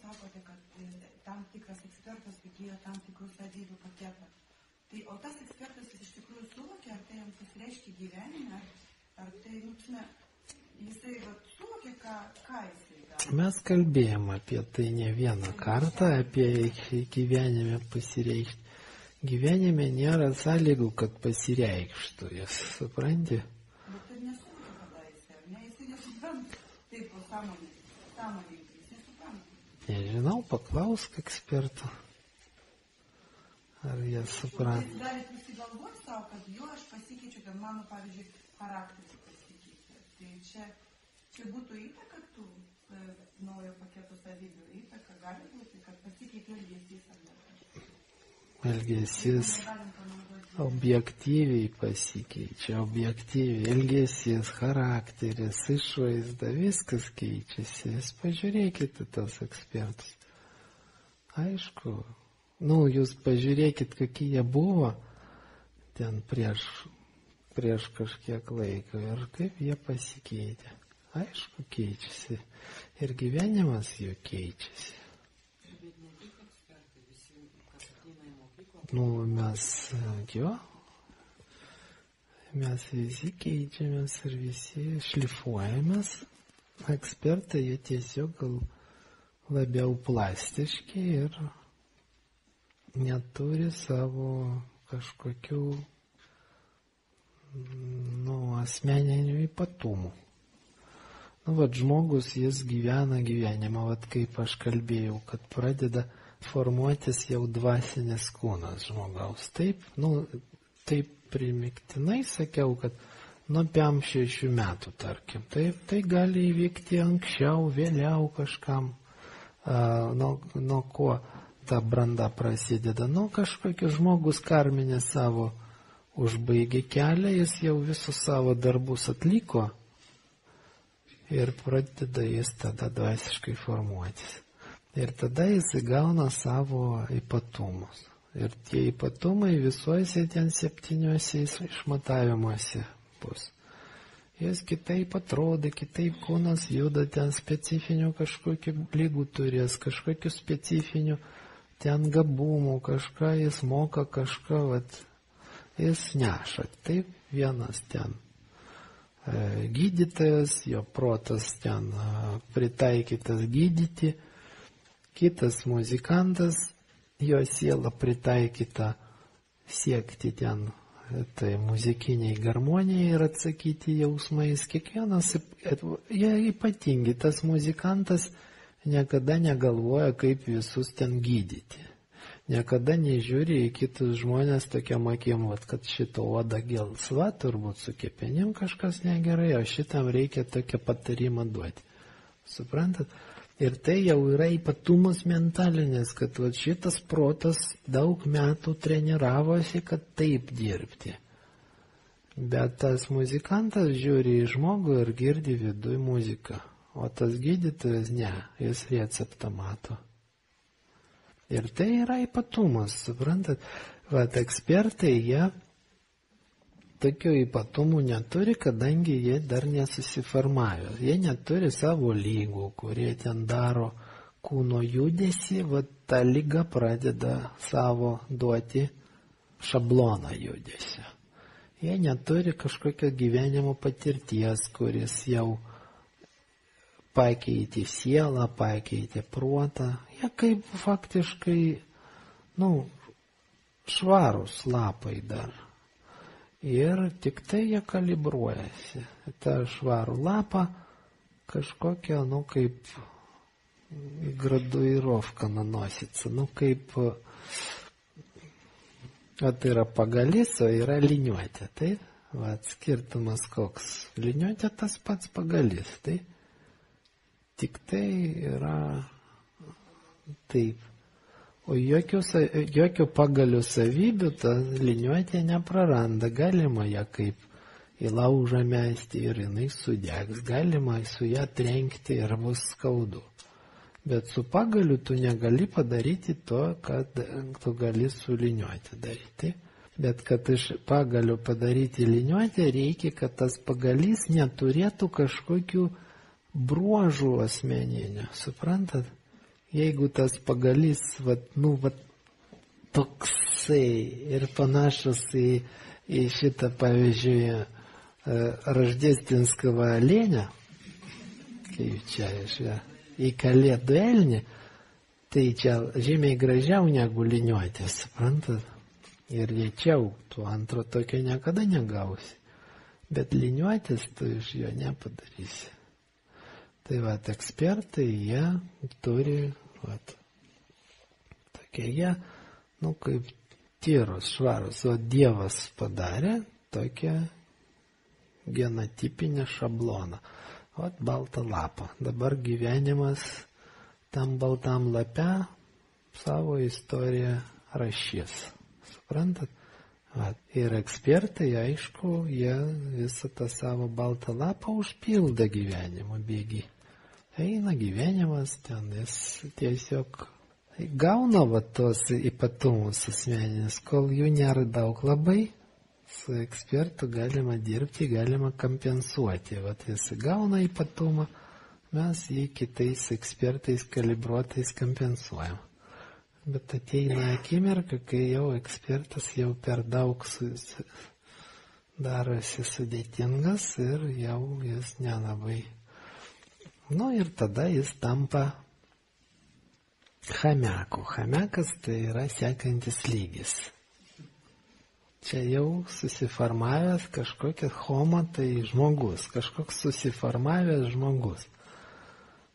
sakote, kad tam tikras ekspertas įgijo tam tikrų savybių paketą. Tai, o tas ekspertas jis iš tikrųjų suvokia, ar tai jam pasireiškia gyvenime, ar tai, jisai suvokia, ką jisai gali. Mes kalbėjom apie tai ne vieną kartą, apie gyvenime pasireikšti. Gyvenime nėra sąlygų, kad pasireikštų, jas supranti? Bet tai nesuvokia kada jisai, ar ne? Jisai nesupranta. Taip, sąmoningai, jis nesupranta. Nežinau, paklausk ekspertų. Ar jie supranta? Jūs galite prisigalvoti savo, kad aš pasikeičiu, kad mano, pavyzdžiui, charakteris pasikeičia. Tai čia būtų įtaka tų naujo paketo savybių. Įtaka gali būti, kad pasikeičia elgesys ar ne. Elgesys objektyviai pasikeičia, elgesys, charakteris, išvaizda, viskas keičiasi. Jūs pažiūrėkite tas ekspertus. Aišku, jūs pažiūrėkit, kokie jie buvo ten prieš kažkiek laiko ir kaip jie pasikeitė. Aišku, keičiasi. Ir gyvenimas jų keičiasi. Mes visi keičiamės ir visi šlifuojamės. Ekspertai, jie tiesiog gal labiau plastiški ir neturi savo kažkokių asmeninių ypatumų. Žmogus, jis gyvena gyvenimą, kaip aš kalbėjau, kad pradeda formuotis jau dvasinis kūnas žmogaus. Taip primiktinai sakiau, kad nuo 5-6 metų, tarkim. Tai gali įvykti anksčiau, vėliau kažkam, nuo ko ta branda prasideda. Kažkokį žmogus karminę savo užbaigė kelią, jis jau visus savo darbus atliko ir pradeda jis tada dvasiškai formuotis. Ir tada jis įgauna savo ypatumus. Ir tie ypatumai visuose ten 7 išmatavimuose bus. Jis kitaip atrodo, kitaip kūnas juda, ten specifinių kažkokių lygų turės, kažkokių specifinių ten gabumų, kažką jis moka, kažką jis neša. Taip vienas ten gydytojas, jo protas ten pritaikytas gydyti, kitas muzikantas, jo siela pritaikyta siekti ten tai muzikiniai harmonijai ir atsakyti jausmais. Kiekvienas, jie ypatingi, tas muzikantas niekada negalvoja, kaip visus ten gydyti. Niekada nežiūri į kitus žmonės tokiam akim, kad šito oda gelsva, turbūt su kepenim kažkas negerai, o šitam reikia tokią patarimą duoti. Suprantat? Ir tai jau yra ypatumas mentalinis, kad šitas protas daug metų treniravosi, kad taip dirbti. Bet tas muzikantas žiūri į žmogų ir girdi viduj muziką, o tas gydytojas ne, jis receptą mato. Ir tai yra ypatumas, suprantat? Ekspertai, jie tokių ypatumų neturi, kadangi jie dar nesusiformavę. Jie neturi savo lygų, kurie ten daro kūno judesį, ta lyga pradeda savo duoti šabloną judesio. Jie neturi kažkokio gyvenimo patirties, kuris jau pakeitė sielą, pakeitė protą. Jie kaip faktiškai, švarūs lapai dar. Ir tik tai jie kalibruojasi. Ta švarų lapą kažkokia, kaip graduirovka nanosica, kaip, tai yra pagalis, o yra liniuotė, taip? Skirtumas koks. Liniuotė tas pats pagalis, taip? Tik tai yra taip. O jokių pagalių savybių ta liniuotė nepraranda. Galima ją kaip į laužą mesti ir jinai sudegs. Galima su ją trenkti ir bus skaudu. Bet su pagaliu tu negali padaryti to, kad tu gali su liniuotė daryti. Bet kad iš pagalių padaryti liniuotę, reikia, kad tas pagalys neturėtų kažkokių bruožų asmeninių. Suprantat? jeigu tas pagalys, toksai ir panašus į šitą, pavyzdžiui, Рождественского оленя, kaip čia į Kalėdų elnį, tai čia žymiai gražiau negu liniuotė, suprantat? Ir rečiau, tu antro tokio niekada negausi. Bet liniuotės tu iš jo nepadarysi. Tai ekspertai, jie turi, tokie jie, kaip tyros, švarus, o Dievas padarė tokią genotipinę šabloną. Baltą lapą. Dabar gyvenimas tam baltam lape savo istoriją rašys. Suprantat? Ir ekspertai, aišku, jie visą tą savo baltą lapą užpildo gyvenimo bėgį. Eina gyvenimas ten, jis tiesiog gauna tos ypatumus asmeninės, kol jų nėra daug labai. Su ekspertu galima dirbti, galima kompensuoti. Jis gauna ypatumą, mes jį kitais ekspertais kalibruotais kompensuojam. Bet ateina akimirka, kai jau ekspertas jau per daug darosi sudėtingas ir jau jis nelabai. Ir tada jis tampa chamiaku. Chamiakas tai yra sekantis lygis. Čia jau susiformavęs kažkokia homo, tai žmogus, kažkoks susiformavęs žmogus.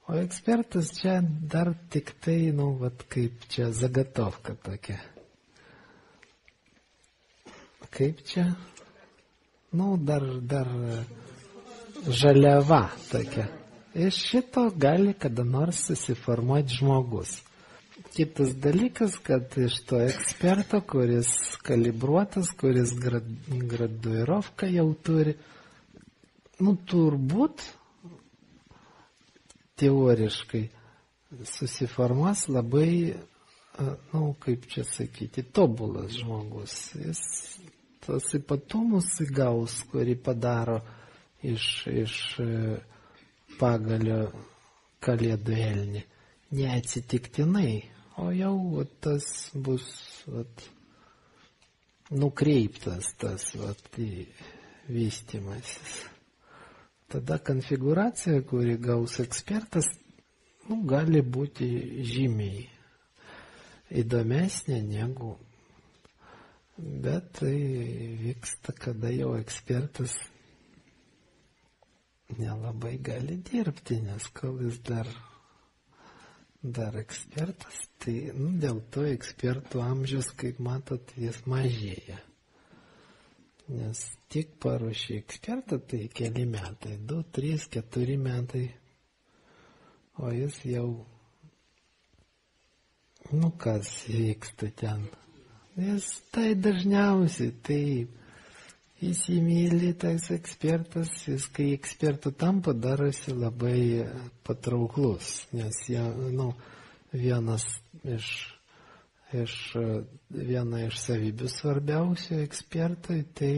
O ekspertas čia dar tik tai, kaip čia zagatovka tokia. Kaip čia? Dar žaliava tokia. Iš šito gali kada nors susiformuoti žmogus. Kitas dalykas, kad iš to eksperto, kuris kalibruotas, kuris graduirovką jau turi, turbūt teoriškai susiformuos labai, kaip čia sakyti, tobulas žmogus. Jis tos ypatumus įgaus, kurį padaro iš pagalio Kalėdų elnį. Neatsitiktinai. O jau tas bus nukreiptas tas vystymasis. Tada konfiguracija, kuri gaus ekspertas, gali būti žymiai įdomesnė negu, bet tai vyksta, kada jau ekspertas nelabai gali dirbti, nes kol jis dar ekspertas, tai dėl to ekspertų amžius, kaip matot, jis mažėja. Nes tik paruošė ekspertą, tai keli metai, 2, 3, 4 metai, o jis jau, kas vyksta ten. Jis tai dažniausiai, tai įsimyli tas ekspertas, jis kai ekspertų tampa, darosi labai patrauklus, nes viena iš savybių svarbiausių ekspertui tai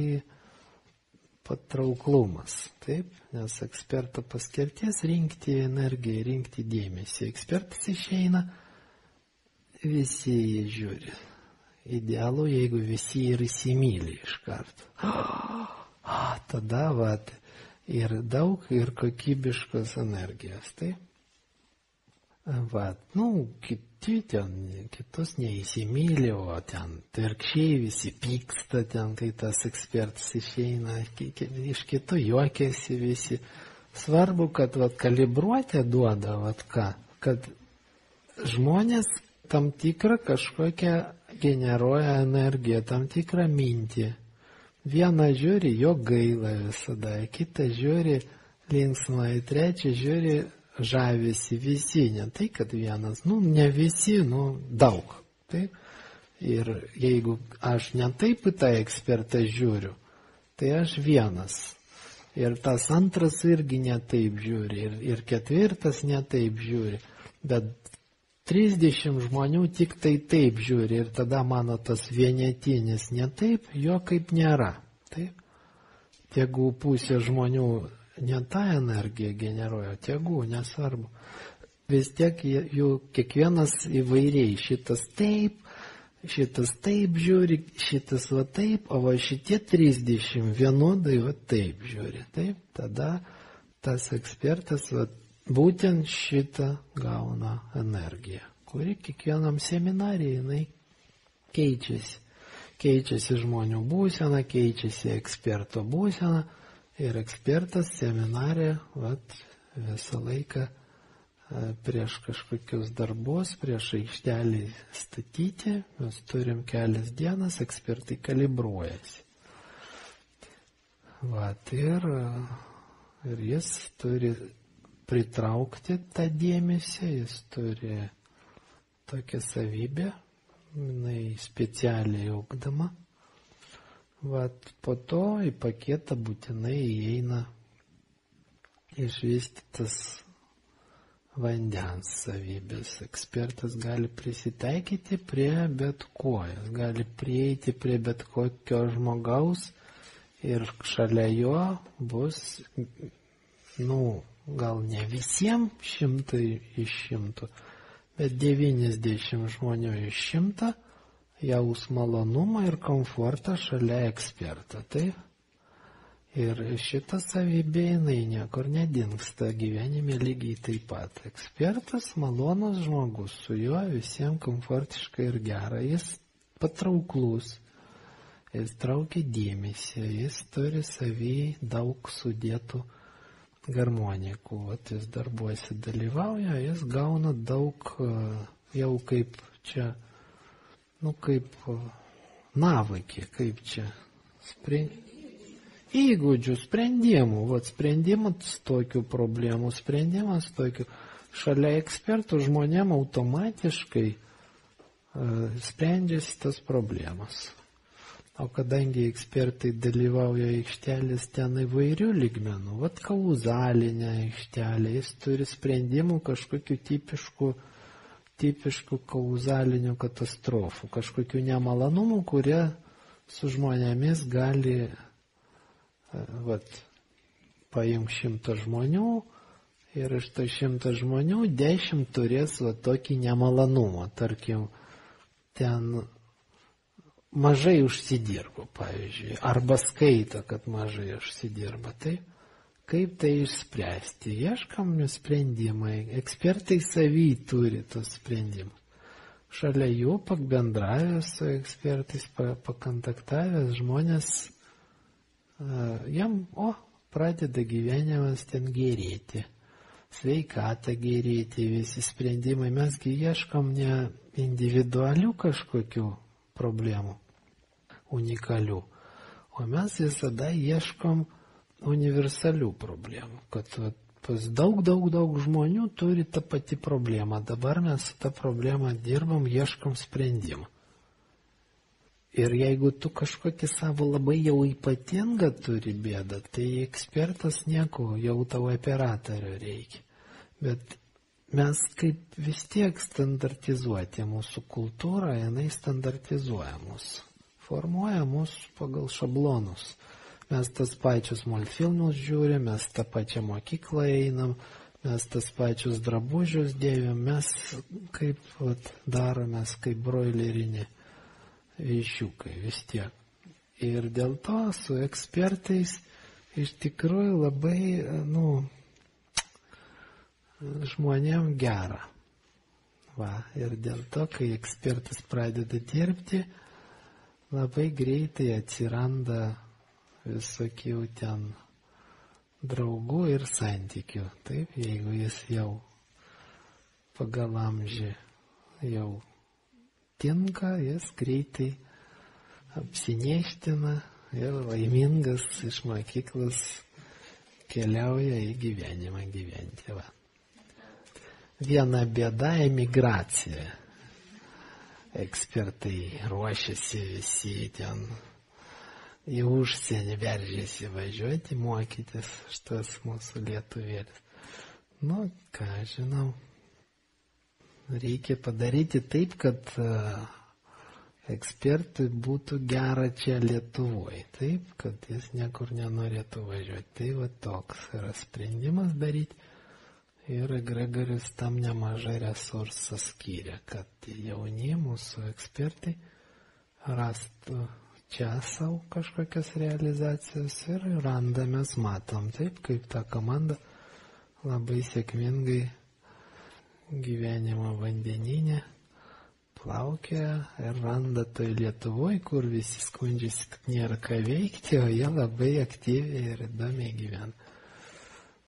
patrauklumas, taip, nes eksperto paskirties rinkti energiją, rinkti dėmesį. Ekspertas išeina, visi jį žiūri. Idealu, jeigu visi ir įsimyli iš karto. Tada ir daug, ir kokybiškos energijos. Tai kitus neįsimyli, o ten atvirkščiai visi pyksta, kai tas ekspertas išeina, iš kitų juokiasi visi. Svarbu, kad kalibruotė duoda, kad žmonės tam tikrą kažkokią generuoja energiją, tam tikrą mintį. Vieną žiūri, jo gaila visada, kitą žiūri linksmai, trečią žiūri žavisi, visi, ne tai, kad vienas, ne visi, daug. Taip? Ir jeigu aš ne taip į tą ekspertą žiūriu, tai aš vienas. Ir tas antras irgi ne taip žiūri, ir ketvirtas ne taip žiūri, bet 30 žmonių tik tai taip žiūri ir tada mano tas vienetinis ne taip, jo kaip nėra. Taip? Tegu pusė žmonių ne tą energiją generuoja, tegu, nesvarbu. vis tiek jų kiekvienas įvairiai. Šitas taip žiūri, šitas va taip, o va šitie 30 vienodai va taip žiūri. Taip, tada tas ekspertas va, būtent šitą gauna energiją, kuri kiekvienam seminarijai jinai keičiasi. Keičiasi žmonių būsena, keičiasi eksperto būsena ir ekspertas seminarė visą laiką prieš kažkokius darbus, prieš aikštelį statyti, mes turim kelias dienas, ekspertai kalibruojasi. Ir jis turi pritraukti tą dėmesį, jis turi tokią savybę, jinai specialiai ugdoma. Po to į paketą būtinai įeina išvystytas vandens savybės. Ekspertas gali prisitaikyti prie bet ko, jis gali prieiti prie bet kokio žmogaus ir šalia jo bus, gal ne visiems 100 iš 100, bet 90 žmonių iš 100 jaus malonumą ir komfortą šalia eksperto. Taip? Ir šita savybė jinai niekur nedingsta gyvenime lygiai taip pat. Ekspertas malonus žmogus, su juo visiems komfortiškai ir gera, jis patrauklus, jis traukia dėmesį, jis turi savy daug sudėtų harmonikų. Jis darbuose dalyvauja, jis gauna daug jau kaip čia, kaip navykį, kaip čia įgūdžių, sprendimų. Sprendimas tokių problemų, sprendimas tokių. Šalia ekspertų žmonėm automatiškai sprendžiasi tas problemas. O kadangi ekspertai dalyvauja aikštelės ten įvairių lygmenų, kauzalinė aikštelė, jis turi sprendimų kažkokių tipiškų kauzalinių katastrofų, kažkokių nemalonumų, kurie su žmonėmis gali, paimk 100 žmonių ir iš to 100 žmonių 10 turės tokį nemalonumą, tarkim, ten mažai užsidirba, pavyzdžiui, arba skaito, kad mažai užsidirba. Tai kaip tai išspręsti? Ieškam sprendimai. Ekspertai savy turi tos sprendimus. Šalia jų pabendravęs su ekspertais, pakontaktavęs žmonės, jam, pradeda gyvenimas ten gerėti, sveikata gerėti, visi sprendimai. Mesgi ieškam ne individualių kažkokių problemų, unikalių, o mes visada ieškom universalių problemų, kad pas daug žmonių turi tą patį problemą. Dabar mes su tą problemą dirbam, ieškom sprendimą. Ir jeigu tu kažkokį savo labai jau ypatingą turi bėdą, tai ekspertas nieko, jau tavo operatorių reikia. Bet mes kaip vis tiek standartizuoti, mūsų kultūra, jinai standartizuoja mus, formuoja mus pagal šablonus. Mes tas pačius multfilmus žiūrim, mes tą pačią mokyklą einam, mes tas pačius drabužius dėvim, mes kaip daromės kaip broilerinį viščiukai vis tiek. Ir dėl to su ekspertais iš tikrųjų labai, žmonėm gera. Ir dėl to, kai ekspertas pradeda dirbti, labai greitai atsiranda visokių ten draugų ir santykių. Taip, jeigu jis jau pagal amžių jau tinka, jis greitai apsineština ir laimingas iš mokyklos keliauja į gyvenimą gyventi. Viena bėda - emigracija. Ekspertai ruošiasi visi ten į užsienį, veržėsi važiuoti, mokytis šitas mūsų lietuvėlis. Ką žinau, reikia padaryti taip, kad ekspertui būtų gera čia Lietuvoje, taip, kad jis niekur nenorėtų važiuoti. Tai toks yra sprendimas daryti. Ir Gregoris tam nemažai resursų skyrė, kad jauni mūsų ekspertai rastų čia savo kažkokias realizacijas ir randamės, matom taip, kaip ta komanda labai sėkmingai gyvenimo vandeninė plaukia ir randa toj Lietuvoje, kur visi skundžiasi, kad nėra ką veikti, o jie labai aktyviai ir įdomiai gyvena.